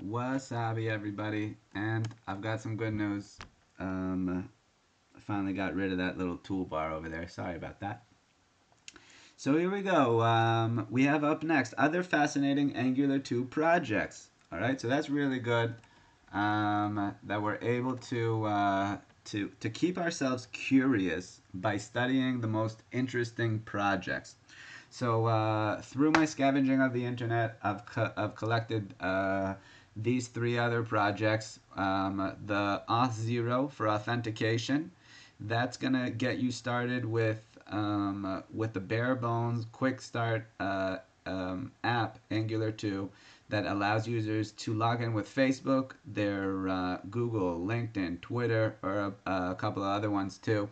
Wasabi, everybody, and I've got some good news. I finally got rid of that little toolbar over there. Sorry about that. So here we go. We have up next other fascinating Angular 2 projects. All right, so that's really good that we're able to keep ourselves curious by studying the most interesting projects. So through my scavenging of the internet, I've collected these three other projects. The Auth0 for authentication. That's gonna get you started with the bare bones quick start app Angular 2 that allows users to log in with Facebook, their Google, LinkedIn, Twitter, or a couple of other ones too.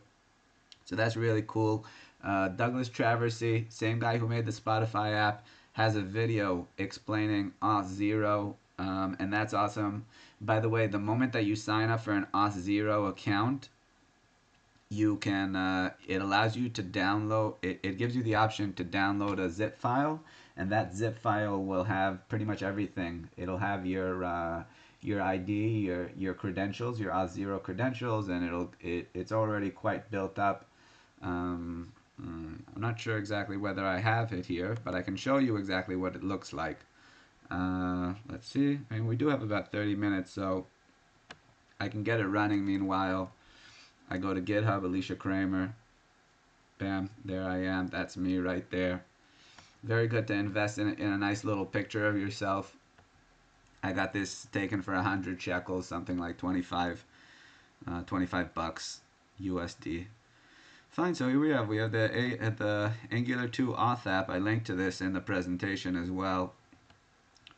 So that's really cool. Douglas Traversy, same guy who made the Spotify app, has a video explaining Auth0, and that's awesome. By the way, the moment that you sign up for an Auth0 account, you can it allows you to download it gives you the option to download a zip file, and that zip file will have pretty much everything. It'll have your ID, your credentials, your Auth0 credentials, and it's already quite built up. I'm not sure exactly whether I have it here, but I can show you exactly what it looks like. Let's see. I mean, we do have about 30 minutes, so I can get it running meanwhile. I go to GitHub, Alicia Kramer. Bam, there I am. That's me right there. Very good to invest in a nice little picture of yourself. I got this taken for 100 shekels, something like 25 bucks USD. Fine, so here we have the Angular 2 auth app. I linked to this in the presentation as well.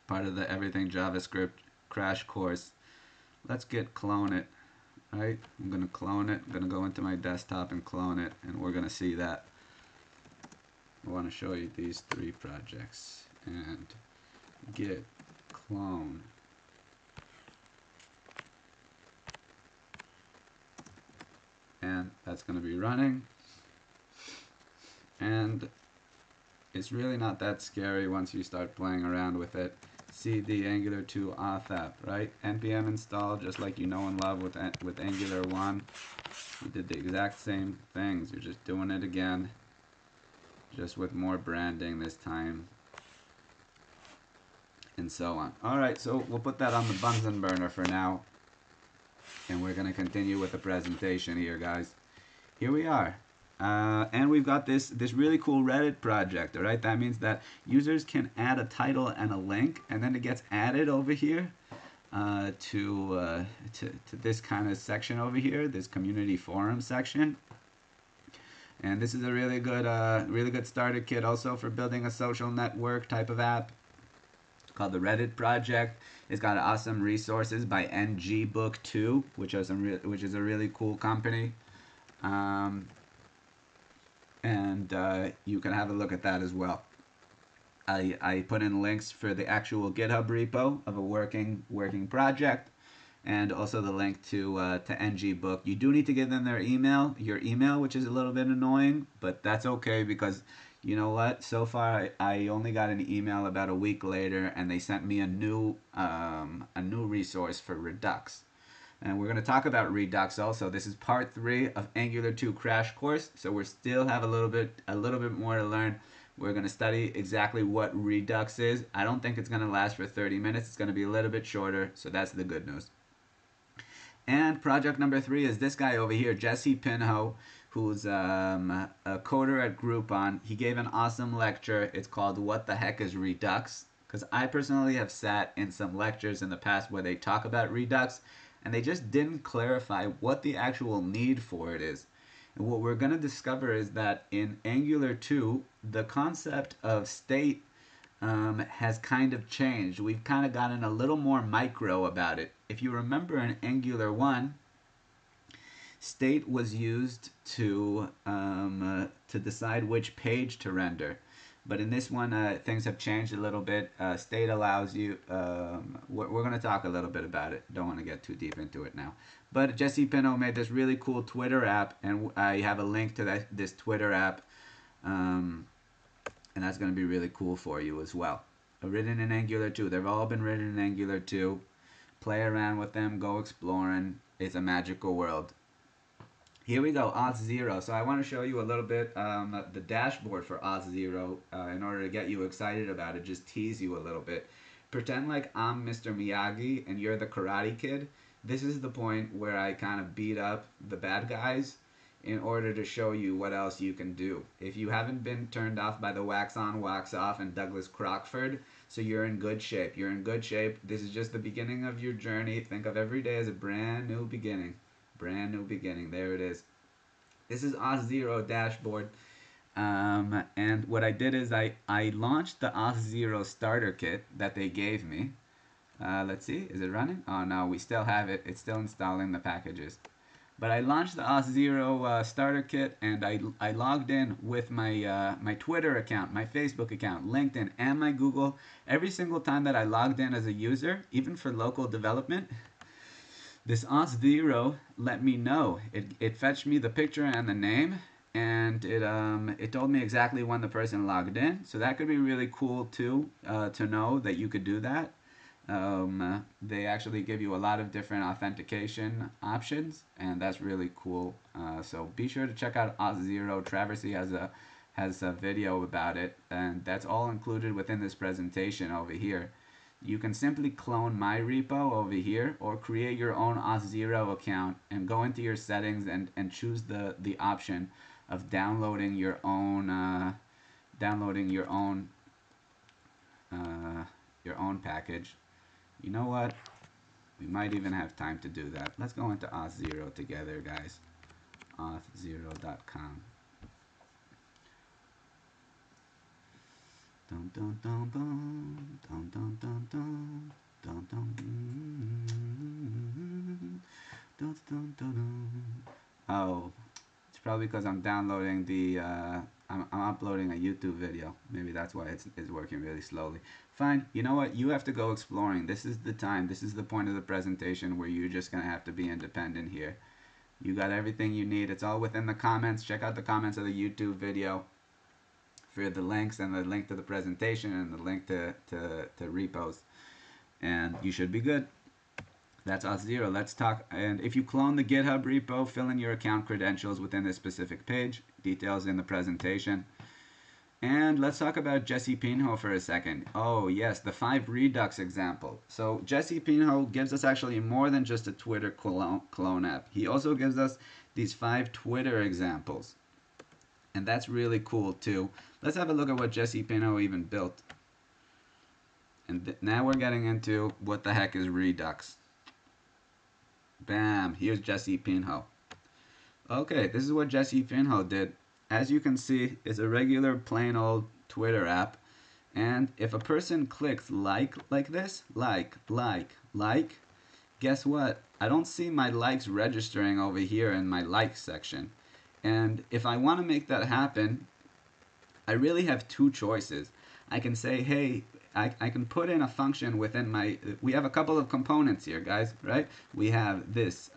Part of the Everything JavaScript crash course. Let's clone it. Right, I'm going to clone it. I'm going to go into my desktop and clone it, and we're going to see that. I want to show you these three projects. And git clone. And that's going to be running. And it's really not that scary once you start playing around with it. See the Angular 2 auth app, right? npm install, just like you know and love with Angular 1. You did the exact same things. You're just doing it again, just with more branding this time, and so on. All right, so we'll put that on the Bunsen burner for now, and we're going to continue with the presentation here, guys. Here we are. And we've got this really cool Reddit project, all right? That means that users can add a title and a link, and then it gets added over here to this kind of section over here, this community forum section. And this is a really good starter kit also for building a social network type of app. It's called the Reddit project. It's got awesome resources by ngbook2, which is a really cool company. And you can have a look at that as well. I put in links for the actual GitHub repo of a working project, and also the link to ngbook. You do need to give them your email, which is a little bit annoying, but that's okay, because you know what? So far, I only got an email about a week later, and they sent me a new resource for Redux. And we're going to talk about Redux also. This is part 3 of Angular 2 crash course, so we still have a little bit more to learn. We're going to study exactly what Redux is. I don't think it's going to last for 30 minutes. It's going to be a little bit shorter, so that's the good news. And project number 3 is this guy over here, Jesse Pinho, who's a coder at Groupon. He gave an awesome lecture. It's called What the Heck is Redux? Because I personally have sat in some lectures in the past where they talk about Redux, and they just didn't clarify what the actual need for it is. And what we're going to discover is that in Angular 2, the concept of state has kind of changed. We've kind of gotten a little more micro about it. If you remember in Angular 1, state was used to decide which page to render. But in this one, things have changed a little bit. State allows you, we're going to talk a little bit about it. Don't want to get too deep into it now. But Jesse Pinho made this really cool Twitter app, and I have a link to this Twitter app, and that's going to be really cool for you as well. written in Angular 2. They've all been written in Angular 2. Play around with them, go exploring. It's a magical world. Here we go, Auth0. So I want to show you a little bit the dashboard for Auth0 in order to get you excited about it, just tease you a little bit. Pretend like I'm Mr. Miyagi and you're the Karate Kid. This is the point where I kind of beat up the bad guys in order to show you what else you can do. If you haven't been turned off by the wax on, wax off and Douglas Crockford, so you're in good shape. You're in good shape. This is just the beginning of your journey. Think of every day as a brand new beginning. Brand new beginning. There it is. This is Auth0 dashboard. And what I did is I launched the Auth0 starter kit that they gave me. Let's see, is it running? Oh no, we still have it. It's still installing the packages. But I launched the Auth0 starter kit, and I logged in with my my Twitter account, my Facebook account, LinkedIn, and my Google. Every single time that I logged in as a user, even for local development, this Auth0 let me know. It fetched me the picture and the name, and it told me exactly when the person logged in. So that could be really cool too, to know that you could do that. They actually give you a lot of different authentication options, and that's really cool. So be sure to check out Auth0. Traversy has a video about it, and that's all included within this presentation over here. You can simply clone my repo over here, or create your own Auth0 account and go into your settings and choose the option of downloading your own your own package. You know what? We might even have time to do that. Let's go into Auth0 together, guys. Auth0.com. Dun dun dun dun dun dun dun dun dun dun dun dun dun. Oh, it's probably because I'm downloading the I'm uploading a YouTube video. Maybe that's why it's working really slowly. Fine. You know what? You have to go exploring. This is the time. This is the point of the presentation where you're just gonna have to be independent here. You got everything you need. It's all within the comments. Check out the comments of the YouTube video for the links and the link to the presentation and the link to repos. And you should be good. That's Auth0. Let's talk. And if you clone the GitHub repo, fill in your account credentials within this specific page. Details in the presentation. And let's talk about Jesse Pinho for a second. Oh yes, the 5 Redux example. So Jesse Pinho gives us actually more than just a Twitter clone app. He also gives us these 5 Twitter examples. And that's really cool too. Let's have a look at what Jesse Pinho even built. And now we're getting into what the heck is Redux. Bam, here's Jesse Pinho. Okay, this is what Jesse Pinho did. As you can see, it's a regular plain old Twitter app. And if a person clicks like this, like, guess what? I don't see my likes registering over here in my likes section. And if I want to make that happen, I really have 2 choices. I can say, hey, I can put in a function within my, we have a couple of components here, guys, right? We have this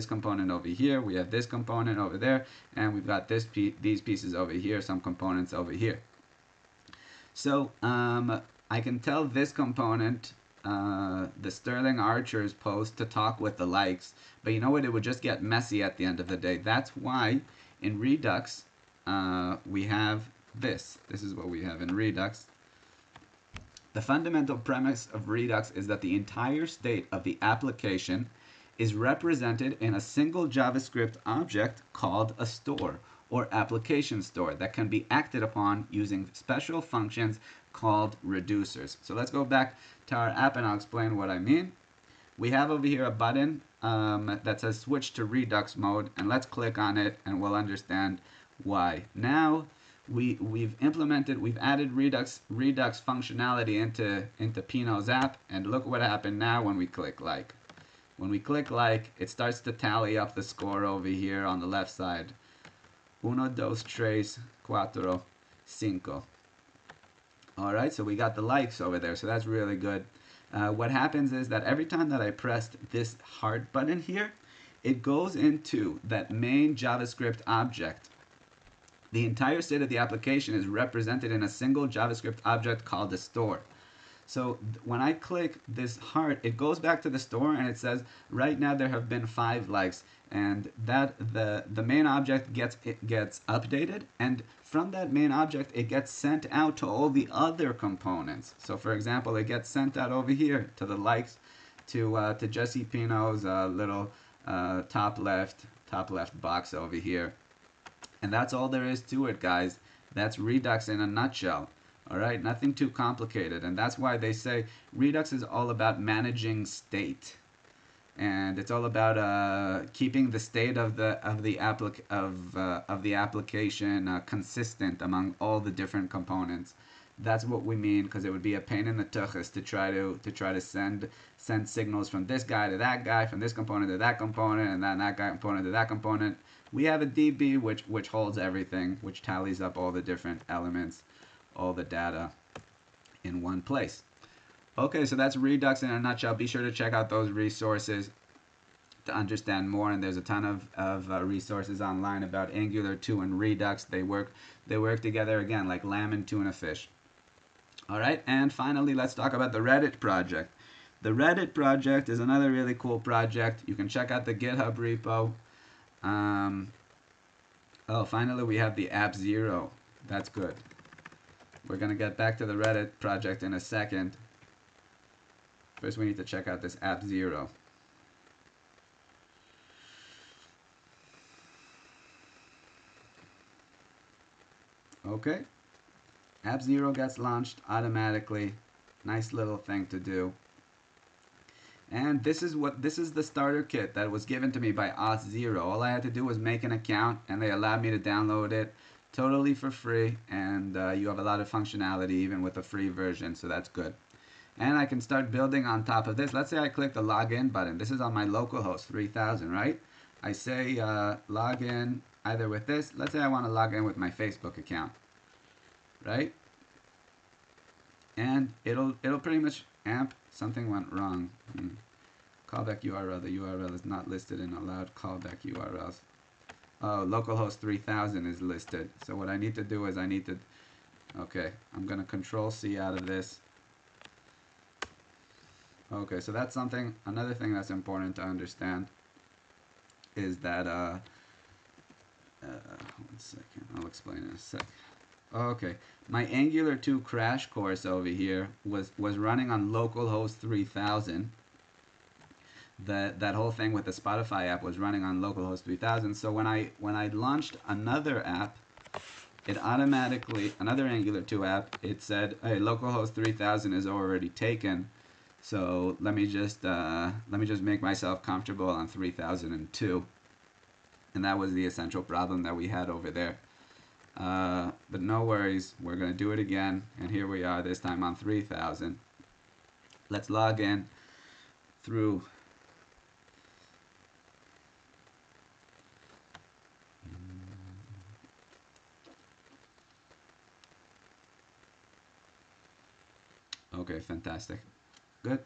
component over here, we have this component over there, and we've got these pieces over here, some components over here. So I can tell this component, the Sterling Archer's post, to talk with the likes, but you know what? It would just get messy at the end of the day. That's why in Redux we have this. This is what we have in Redux. The fundamental premise of Redux is that the entire state of the application is represented in a single JavaScript object called a store or application store that can be acted upon using special functions called reducers. So let's go back to our app and I'll explain what I mean. We have over here a button that says switch to Redux mode, and let's click on it and we'll understand why. Now we've added Redux functionality into Pinho's app, and look what happened now when we click like. When we click like, it starts to tally up the score over here on the left side. 1, 2, 3, 4, 5. Alright, so we got the likes over there, so that's really good. What happens is that every time that I pressed this heart button here, it goes into that main JavaScript object. The entire state of the application is represented in a single JavaScript object called a store. So when I click this heart, it goes back to the store and it says right now there have been 5 likes, and that the main object gets updated, and from that main object it gets sent out to all the other components. So for example, it gets sent out over here to the likes, to Jesse Pino's little top left box over here. And that's all there is to it, guys. That's Redux in a nutshell. All right, nothing too complicated. And that's why they say Redux is all about managing state. And it's all about keeping the state of the application consistent among all the different components. That's what we mean, because it would be a pain in the tuchus to try to send signals from this guy to that guy, from this component to that component, and then that component to that component. We have a DB which holds everything, which tallies up all the different elements, all the data in one place. Okay, so that's Redux in a nutshell. Be sure to check out those resources to understand more, and there's a ton of resources online about Angular 2 and Redux. They work together again like lamb and tuna fish. All right, and finally, let's talk about the Reddit project. The Reddit project is another really cool project. You can check out the GitHub repo. Oh, finally, we have the app 0. That's good. We're going to get back to the Reddit project in a second. First, we need to check out this app 0. Okay. App 0 gets launched automatically. Nice little thing to do. And this is the starter kit that was given to me by Auth0. All I had to do was make an account, and they allowed me to download it totally for free. And you have a lot of functionality even with the free version, so that's good. And I can start building on top of this. Let's say I click the login button. This is on my localhost 3000, right? I say login either with this. Let's say I want to log in with my Facebook account, right? And it'll pretty much amp. Something went wrong. Callback URL. The URL is not listed in allowed callback URLs. Oh, localhost 3000 is listed. So what I need to do is okay, I'm going to Control C out of this. Okay, so that's another thing that's important to understand is that, one second, I'll explain in a sec. Okay, my Angular 2 crash course over here was running on localhost 3000. That whole thing with the Spotify app was running on localhost 3000. So when I launched another app, it automatically, another Angular 2 app, it said, hey, localhost 3000 is already taken. So let me just make myself comfortable on 3002. And that was the essential problem that we had over there. But no worries, we're going to do it again, and here we are, this time on 3000. Let's log in through okay, fantastic. Good.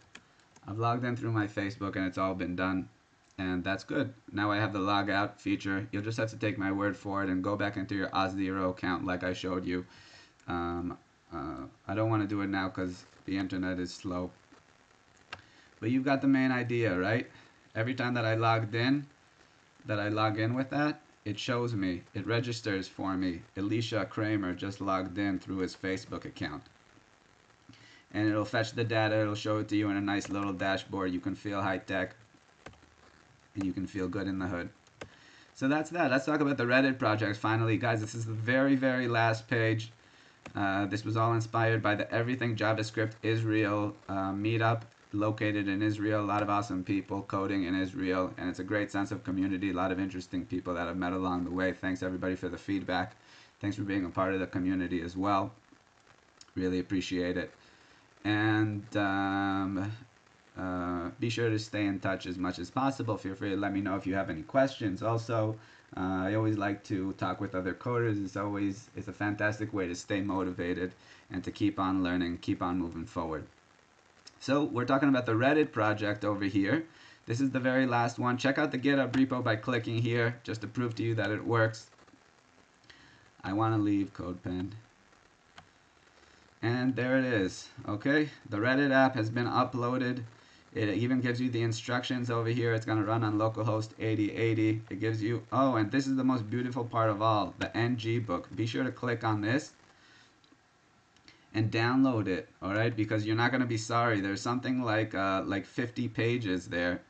I've logged in through my Facebook and it's all been done. And that's good. Now I have the log out feature. You'll just have to take my word for it and go back into your Auth0 account like I showed you. I don't want to do it now because the internet is slow. But you've got the main idea, right? Every time that I log in with that, it shows me, it registers for me. Elisha Kramer just logged in through his Facebook account. And it'll fetch the data, it'll show it to you in a nice little dashboard. You can feel high tech. And you can feel good in the hood. So that's that. Let's talk about the Reddit project finally. Guys, this is the very, very last page. This was all inspired by the Everything JavaScript Israel meetup located in Israel. A lot of awesome people coding in Israel. And it's a great sense of community. A lot of interesting people that I've met along the way. Thanks, everybody, for the feedback. Thanks for being a part of the community as well. Really appreciate it. And be sure to stay in touch as much as possible. Feel free to let me know if you have any questions. Also, I always like to talk with other coders. It's a fantastic way to stay motivated and to keep on learning, keep on moving forward. So we're talking about the Reddit project over here. This is the very last one. Check out the GitHub repo by clicking here just to prove to you that it works. I want to leave CodePen. And there it is. Okay, the Reddit app has been uploaded. It even gives you the instructions over here. It's going to run on localhost 8080. It gives you, oh, and this is the most beautiful part of all, the NG book. Be sure to click on this and download it, all right? Because you're not going to be sorry. There's something like 50 pages there,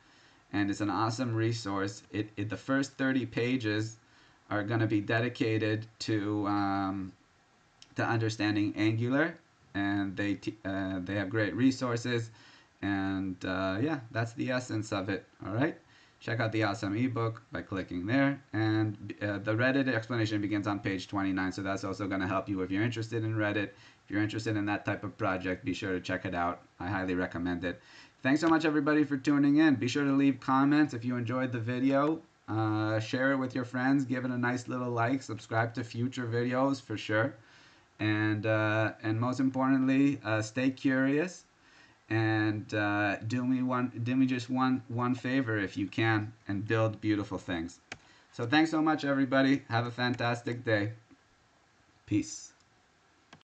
and it's an awesome resource. The first 30 pages are going to be dedicated to understanding Angular, and they have great resources, and yeah, that's the essence of it. All right, check out the awesome ebook by clicking there, and the Reddit explanation begins on page 29. So that's also going to help you if you're interested in Reddit. If you're interested in that type of project, be sure to check it out. I highly recommend it. Thanks so much, everybody, for tuning in. Be sure to leave comments if you enjoyed the video. Share it with your friends. Give it a nice little like. Subscribe to future videos for sure. And most importantly, stay curious, and do me just one favor if you can, and build beautiful things. So thanks so much, everybody. Have a fantastic day. Peace.